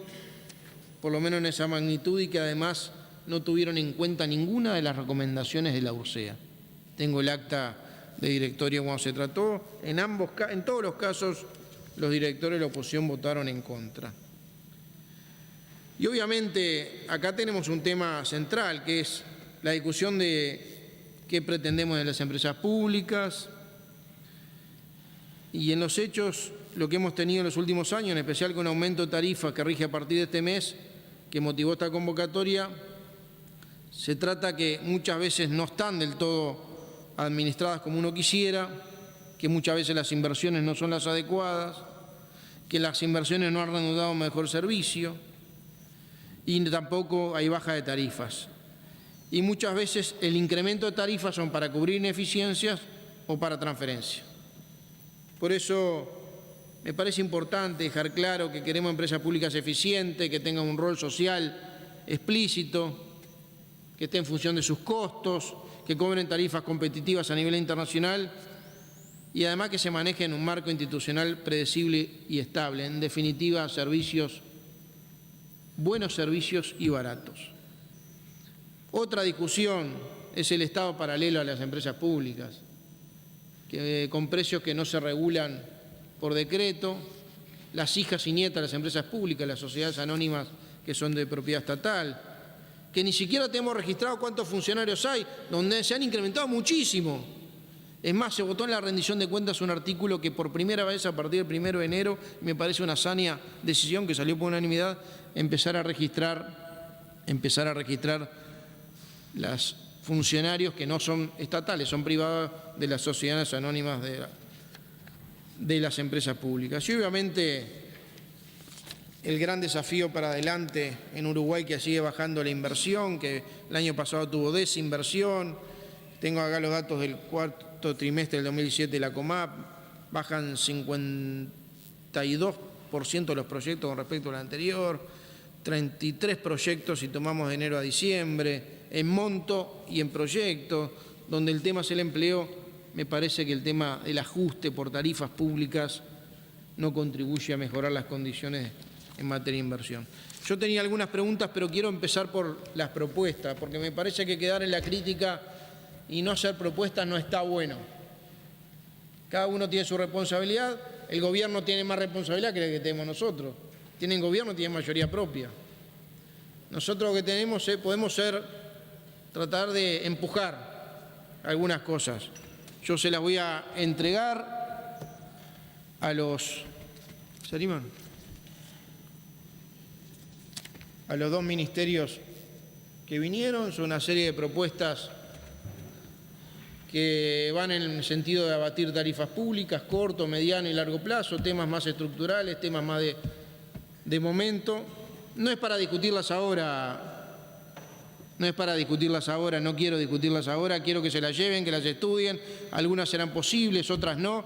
por lo menos en esa magnitud, y que además no tuvieron en cuenta ninguna de las recomendaciones de la URSEA. Tengo el acta de directorio cuando se trató. En todos los casos, los directores de la oposición votaron en contra. Y obviamente acá tenemos un tema central, que es la discusión de qué pretendemos de las empresas públicas. Y en los hechos, lo que hemos tenido en los últimos años, en especial con aumento de tarifas que rige a partir de este mes, que motivó esta convocatoria, se trata que muchas veces no están del todo administradas como uno quisiera, que muchas veces las inversiones no son las adecuadas, que las inversiones no han dado mejor servicio y tampoco hay baja de tarifas. y muchas veces el incremento de tarifas son para cubrir ineficiencias o para transferencia. Por eso me parece importante dejar claro que queremos empresas públicas eficientes, que tengan un rol social explícito, que esté en función de sus costos, que cobren tarifas competitivas a nivel internacional y además que se maneje en un marco institucional predecible y estable. En definitiva, buenos servicios y baratos. Otra discusión es el Estado paralelo a las empresas públicas, con precios que no se regulan por decreto, las hijas y nietas de las empresas públicas, las sociedades anónimas que son de propiedad estatal, que ni siquiera tenemos registrado cuántos funcionarios hay, donde se han incrementado muchísimo. Es más, se votó en la rendición de cuentas un artículo que por primera vez a partir del 1 de enero, me parece una hazaña decisión que salió por unanimidad, empezar a registrar los funcionarios que no son estatales, son privados de las sociedades anónimas de las empresas públicas. Y obviamente el gran desafío para adelante en Uruguay, que sigue bajando la inversión, que el año pasado tuvo desinversión. Tengo acá los datos del cuarto trimestre del 2017 de la COMAP, bajan 52% los proyectos con respecto al anterior, 33 proyectos si tomamos de enero a diciembre, en monto y en proyecto, donde el tema es el empleo. Me parece que el tema del ajuste por tarifas públicas no contribuye a mejorar las condiciones en materia de inversión. Yo tenía algunas preguntas, pero quiero empezar por las propuestas, porque me parece que quedar en la crítica y no hacer propuestas no está bueno. Cada uno tiene su responsabilidad, el gobierno tiene más responsabilidad que la que tenemos nosotros. Tienen gobierno, tienen mayoría propia. Nosotros lo que tenemos podemos tratar de empujar algunas cosas. Yo se las voy a entregar a los... ¿Se animan? A los dos ministerios que vinieron. Son una serie de propuestas que van en el sentido de abatir tarifas públicas, corto, mediano y largo plazo, temas más estructurales, temas más de momento. No es para discutirlas ahora. No quiero discutirlas ahora, quiero que se las lleven, que las estudien. Algunas serán posibles, otras no,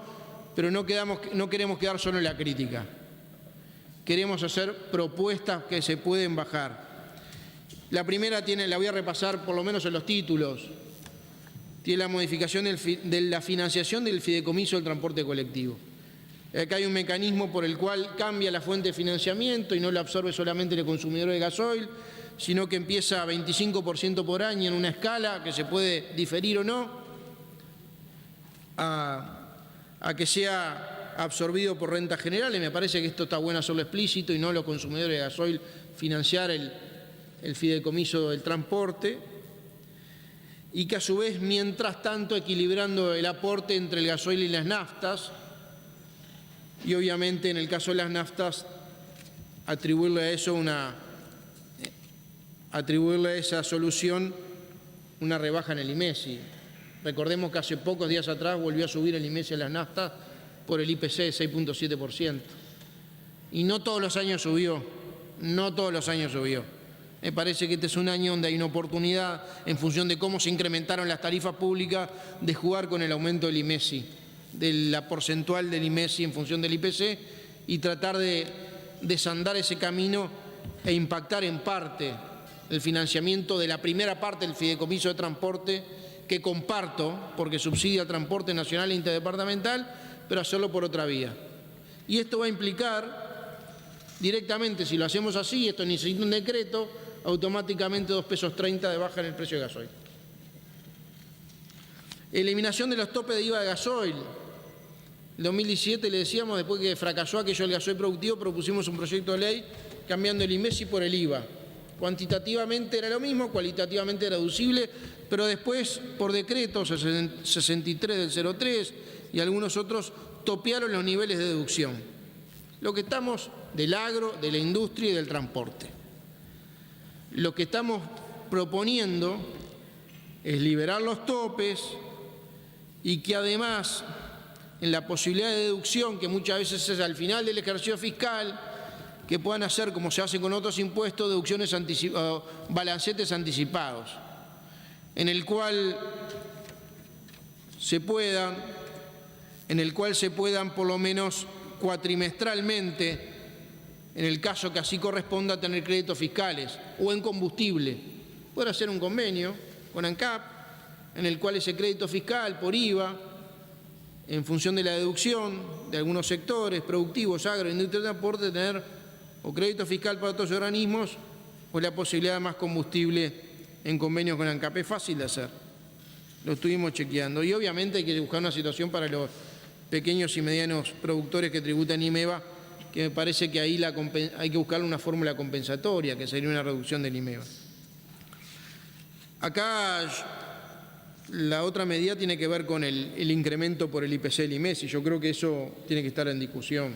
pero no queremos quedar solo en la crítica. Queremos hacer propuestas que se pueden bajar. La primera la voy a repasar por lo menos en los títulos. Tiene la modificación de la financiación del fideicomiso del transporte colectivo. Acá hay un mecanismo por el cual cambia la fuente de financiamiento y no lo absorbe solamente el consumidor de gasoil, sino que empieza a 25% por año en una escala que se puede diferir o no, a que sea absorbido por rentas generales. Me parece que esto está bueno hacerlo explícito y no los consumidores de gasoil financiar el fideicomiso del transporte, y que a su vez, mientras tanto, equilibrando el aporte entre el gasoil y las naftas, y obviamente en el caso de las naftas atribuirle a esa solución una rebaja en el IMESI. Recordemos que hace pocos días atrás volvió a subir el IMESI a las naftas por el IPC de 6.7%. Y no todos los años subió. Me parece que este es un año donde hay una oportunidad, en función de cómo se incrementaron las tarifas públicas, de jugar con el aumento del IMESI, de la porcentual del IMESI en función del IPC, y tratar de desandar ese camino e impactar en parte el financiamiento de la primera parte del fideicomiso de transporte, que comparto porque subsidia el transporte nacional e interdepartamental, pero hacerlo por otra vía. Y esto va a implicar directamente, si lo hacemos así, esto necesita un decreto, automáticamente 2,30 pesos de baja en el precio de gasoil. Eliminación de los topes de IVA de gasoil. En 2017 le decíamos, después que fracasó aquello del gasoil productivo, propusimos un proyecto de ley cambiando el IMESI por el IVA. Cuantitativamente era lo mismo, cualitativamente era reducible, pero después, por decreto 63 del 03 y algunos otros, topearon los niveles de deducción. Lo que estamos del agro, de la industria y del transporte. Lo que estamos proponiendo es liberar los topes y que además, en la posibilidad de deducción, que muchas veces es al final del ejercicio fiscal, que puedan hacer, como se hace con otros impuestos, deducciones balancetes anticipados. en el cual se puedan por lo menos cuatrimestralmente, en el caso que así corresponda, tener créditos fiscales o en combustible. Poder hacer un convenio con ANCAP en el cual ese crédito fiscal por IVA, en función de la deducción de algunos sectores productivos, agroindustria, transporte, tener o crédito fiscal para otros organismos o la posibilidad de más combustible en convenios con ANCAP. Es fácil de hacer, lo estuvimos chequeando. Y obviamente hay que buscar una situación para los pequeños y medianos productores que tributan IMEVA, que me parece que ahí hay que buscar una fórmula compensatoria, que sería una reducción del IMEVA. Acá la otra medida tiene que ver con el incremento por el IPC del IMES, y yo creo que eso tiene que estar en discusión.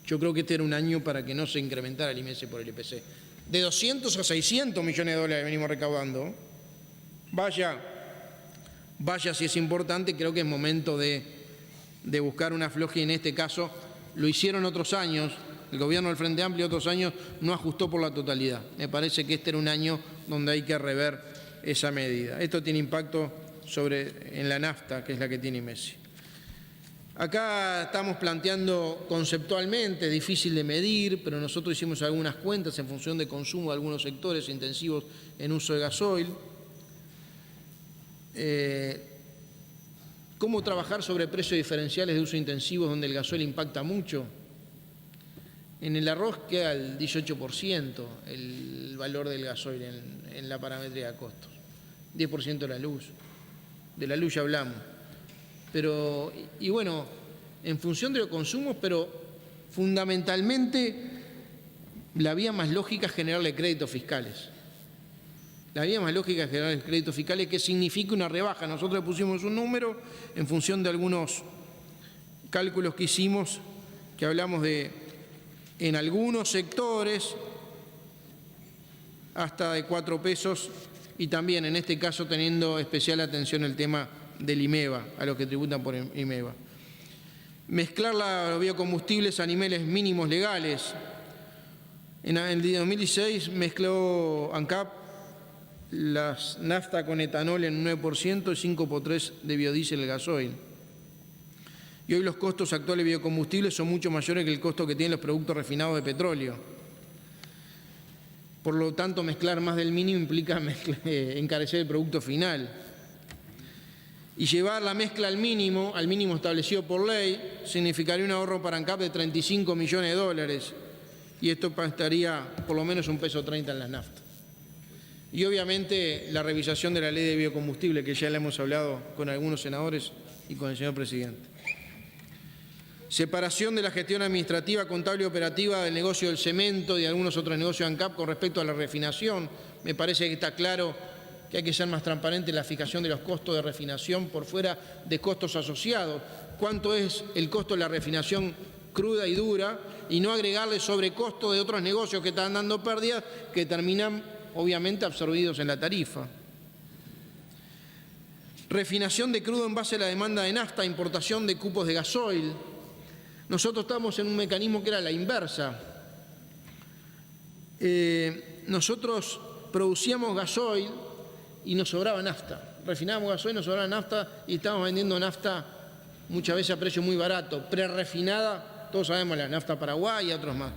Yo creo que este era un año para que no se incrementara el IMES por el IPC. De 200 a 600 millones de dólares venimos recaudando. Vaya si es importante, creo que es momento de buscar una afloje, y en este caso lo hicieron otros años, el gobierno del Frente Amplio otros años no ajustó por la totalidad. Me parece que este era un año donde hay que rever esa medida. Esto tiene impacto en la nafta, que es la que tiene IMES. Acá estamos planteando conceptualmente, difícil de medir, pero nosotros hicimos algunas cuentas en función de consumo de algunos sectores intensivos en uso de gasoil. ¿Cómo trabajar sobre precios diferenciales de uso intensivo donde el gasoil impacta mucho? En el arroz queda el 18% el valor del gasoil en la parametría de costos. 10% de la luz. De la luz ya hablamos. Pero, y bueno, en función de los consumos, pero fundamentalmente la vía más lógica es generarle créditos fiscales. La vía más lógica es generar créditos fiscales, que significa una rebaja. Nosotros le pusimos un número en función de algunos cálculos que hicimos, que hablamos de, en algunos sectores, hasta de 4 pesos, y también en este caso teniendo especial atención el tema del IMEVA, a los que tributan por IMEVA. Mezclar los biocombustibles a niveles mínimos legales. En el 2016 mezcló ANCAP las nafta con etanol en 9% y 5x3 de biodiesel el gasoil. Y hoy los costos actuales de biocombustibles son mucho mayores que el costo que tienen los productos refinados de petróleo. Por lo tanto, mezclar más del mínimo implica encarecer el producto final. Y llevar la mezcla al mínimo establecido por ley, significaría un ahorro para ANCAP de 35 millones de dólares. Y esto estaría por lo menos $1,30 en las naftas. Y obviamente la revisación de la ley de biocombustible, que ya la hemos hablado con algunos senadores y con el señor presidente. Separación de la gestión administrativa, contable y operativa del negocio del cemento y de algunos otros negocios de ANCAP con respecto a la refinación. Me parece que está claro que hay que ser más transparente en la fijación de los costos de refinación por fuera de costos asociados. ¿Cuánto es el costo de la refinación cruda y dura? Y no agregarle sobrecostos de otros negocios que están dando pérdidas que terminan obviamente absorbidos en la tarifa. Refinación de crudo en base a la demanda de nafta, importación de cupos de gasoil. Nosotros estamos en un mecanismo que era la inversa. Nosotros producíamos gasoil y nos sobraba nafta. Refinábamos gasoil, nos sobraba nafta y estábamos vendiendo nafta muchas veces a precio muy barato, prerefinada, todos sabemos la nafta Paraguay y otros más.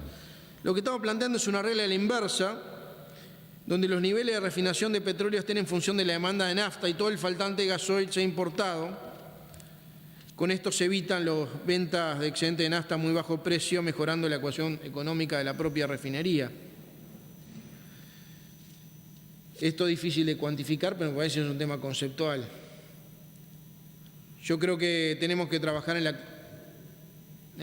Lo que estamos planteando es una regla de la inversa, donde los niveles de refinación de petróleo estén en función de la demanda de nafta y todo el faltante de gasoil sea importado. Con esto se evitan las ventas de excedente de nafta a muy bajo precio, mejorando la ecuación económica de la propia refinería. Esto es difícil de cuantificar, pero me parece que es un tema conceptual. Yo creo que tenemos que trabajar en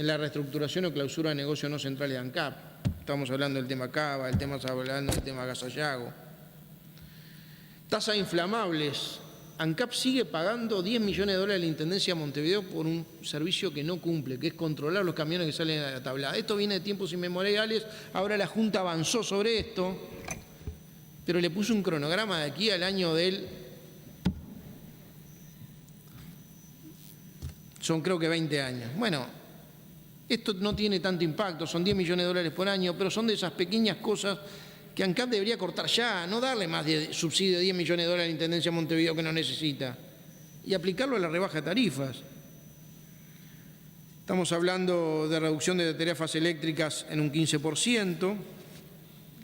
la reestructuración o clausura de negocios no centrales de ANCAP. Estamos hablando del tema Cava, estamos hablando del tema Gasallago. Tasas inflamables. ANCAP sigue pagando 10 millones de dólares a la Intendencia de Montevideo por un servicio que no cumple, que es controlar los camiones que salen a la tablada. Esto viene de tiempos inmemoriales, ahora la Junta avanzó sobre esto, pero le puso un cronograma de aquí al año son creo que 20 años. Bueno, esto no tiene tanto impacto, son 10 millones de dólares por año, pero son de esas pequeñas cosas que ANCAP debería cortar ya, no darle más de subsidio de 10 millones de dólares a la Intendencia de Montevideo que no necesita, y aplicarlo a la rebaja de tarifas. Estamos hablando de reducción de tarifas eléctricas en un 15%.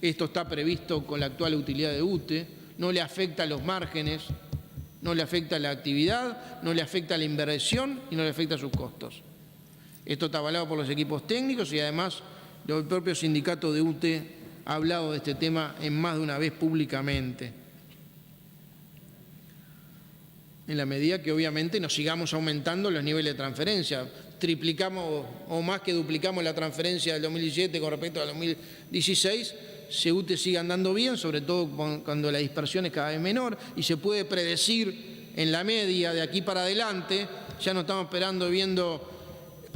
Esto está previsto con la actual utilidad de UTE, no le afecta a los márgenes, no le afecta a la actividad, no le afecta a la inversión y no le afecta a sus costos. Esto está avalado por los equipos técnicos y además el propio sindicato de UTE ha hablado de este tema en más de una vez públicamente. En la medida que obviamente nos sigamos aumentando los niveles de transferencia, triplicamos o más que duplicamos la transferencia del 2017 con respecto al 2016, si UTE sigue andando bien, sobre todo cuando la dispersión es cada vez menor y se puede predecir en la media de aquí para adelante, ya no estamos esperando viendo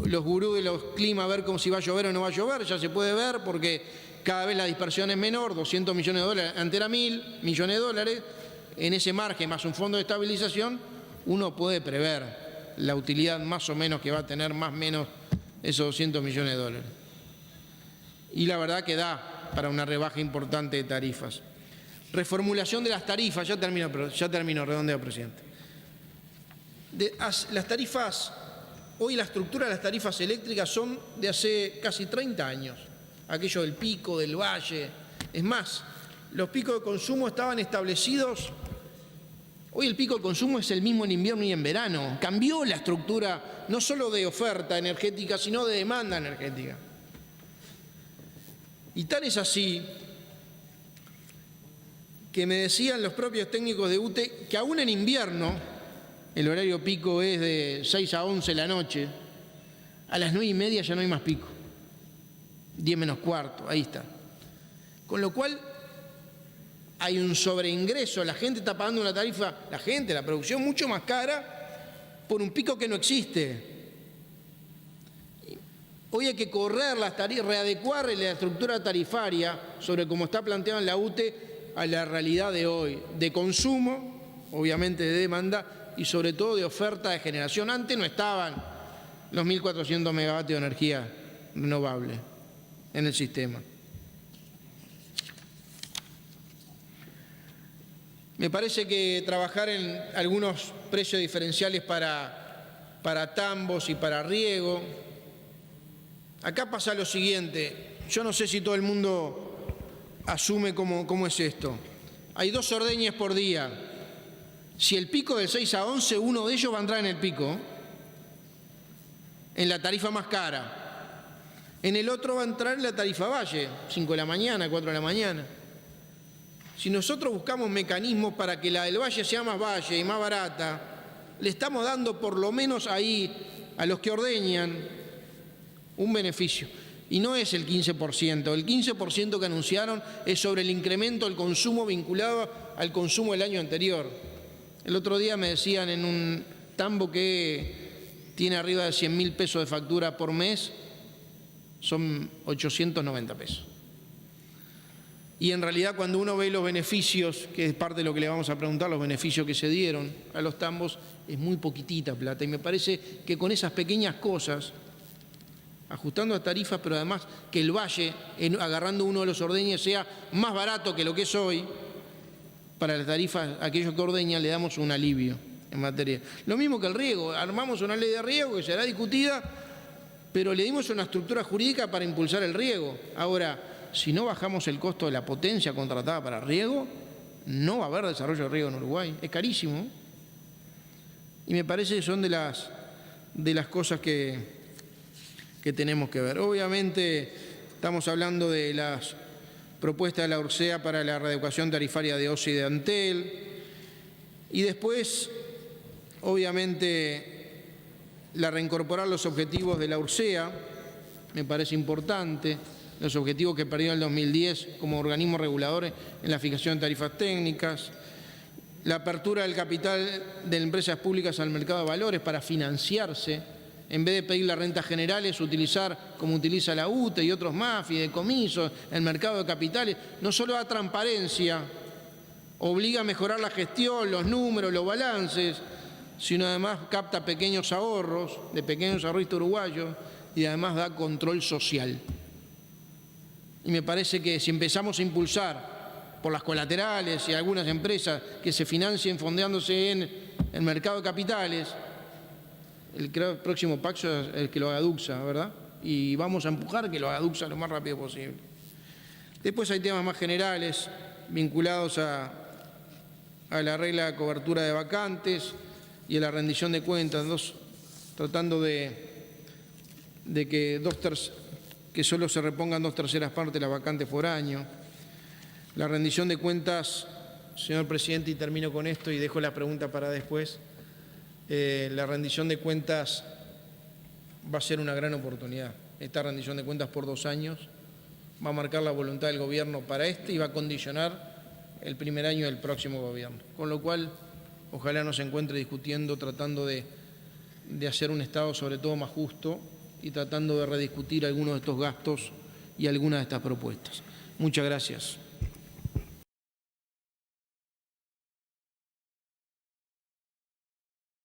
los gurús de los climas a ver si va a llover o no va a llover, ya se puede ver porque cada vez la dispersión es menor, 200 millones de dólares, antes era 1.000 millones de dólares, en ese margen más un fondo de estabilización, uno puede prever la utilidad más o menos que va a tener más o menos esos 200 millones de dólares. Y la verdad que da para una rebaja importante de tarifas. Reformulación de las tarifas, ya termino, redondeo, presidente. Las tarifas, hoy la estructura de las tarifas eléctricas son de hace casi 30 años. Aquello del pico, del valle. Es más, los picos de consumo estaban establecidos. Hoy el pico de consumo es el mismo en invierno y en verano. Cambió la estructura no solo de oferta energética, sino de demanda energética. Y tal es así que me decían los propios técnicos de UTE que aún en invierno, el horario pico es de 6 a 11 de la noche, a las 9:30 ya no hay más pico. 10 menos cuarto, ahí está. Con lo cual hay un sobreingreso, la gente está pagando una tarifa, la producción mucho más cara por un pico que no existe. Hoy hay que correr las tarifas, readecuar la estructura tarifaria sobre cómo está planteado en la UTE a la realidad de hoy, de consumo, obviamente de demanda y sobre todo de oferta de generación. Antes no estaban los 1.400 megavatios de energía renovable en el sistema. Me parece que trabajar en algunos precios diferenciales para tambos y para riego. Acá pasa lo siguiente, yo no sé si todo el mundo asume cómo es esto. Hay 2 ordeñes por día. Si el pico del 6 a 11, uno de ellos va a entrar en el pico, en la tarifa más cara. En el otro va a entrar en la tarifa valle, 5 de la mañana, 4 de la mañana. Si nosotros buscamos mecanismos para que la del valle sea más valle y más barata, le estamos dando por lo menos ahí a los que ordeñan un beneficio. Y no es el 15%. El 15% que anunciaron es sobre el incremento del consumo vinculado al consumo del año anterior. El otro día me decían en un tambo que tiene arriba de 100.000 pesos de factura por mes, son 890 pesos. Y en realidad cuando uno ve los beneficios, que es parte de lo que le vamos a preguntar, los beneficios que se dieron a los tambos, es muy poquitita plata. Y me parece que con esas pequeñas cosas, ajustando las tarifas, pero además que el valle, agarrando uno de los ordeñes, sea más barato que lo que es hoy, para las tarifas, aquellos que ordeñan, le damos un alivio en materia. Lo mismo que el riego, armamos una ley de riego que será discutida, pero le dimos una estructura jurídica para impulsar el riego. Ahora, si no bajamos el costo de la potencia contratada para riego, no va a haber desarrollo de riego en Uruguay. Es carísimo. Y me parece que son de las cosas que tenemos que ver. Obviamente estamos hablando de las propuestas de la URSEA para la readecuación tarifaria de OCE y de Antel. Y después, obviamente, la reincorporar los objetivos de la URSEA, me parece importante, los objetivos que perdió en el 2010 como organismos reguladores en la fijación de tarifas técnicas, la apertura del capital de empresas públicas al mercado de valores para financiarse, en vez de pedir las rentas generales, utilizar como utiliza la UTE y otros más, fideicomisos, el mercado de capitales. No solo da transparencia, obliga a mejorar la gestión, los números, los balances, sino además capta pequeños ahorros de pequeños ahorristas uruguayos y además da control social. Y me parece que si empezamos a impulsar por las colaterales y algunas empresas que se financien fondeándose en el mercado de capitales, el próximo paso es el que lo haga Duxa, ¿verdad? Y vamos a empujar que lo haga Duxa lo más rápido posible. Después hay temas más generales vinculados a la regla de cobertura de vacantes y a la rendición de cuentas, tratando de que solo se repongan 2/3 partes de las vacantes por año. La rendición de cuentas, señor presidente, y termino con esto y dejo la pregunta para después. La rendición de cuentas va a ser una gran oportunidad. Esta rendición de cuentas por 2 años va a marcar la voluntad del gobierno para y va a condicionar el primer año del próximo gobierno. Con lo cual, ojalá nos encuentre discutiendo, tratando de hacer un Estado sobre todo más justo y tratando de rediscutir algunos de estos gastos y algunas de estas propuestas. Muchas gracias.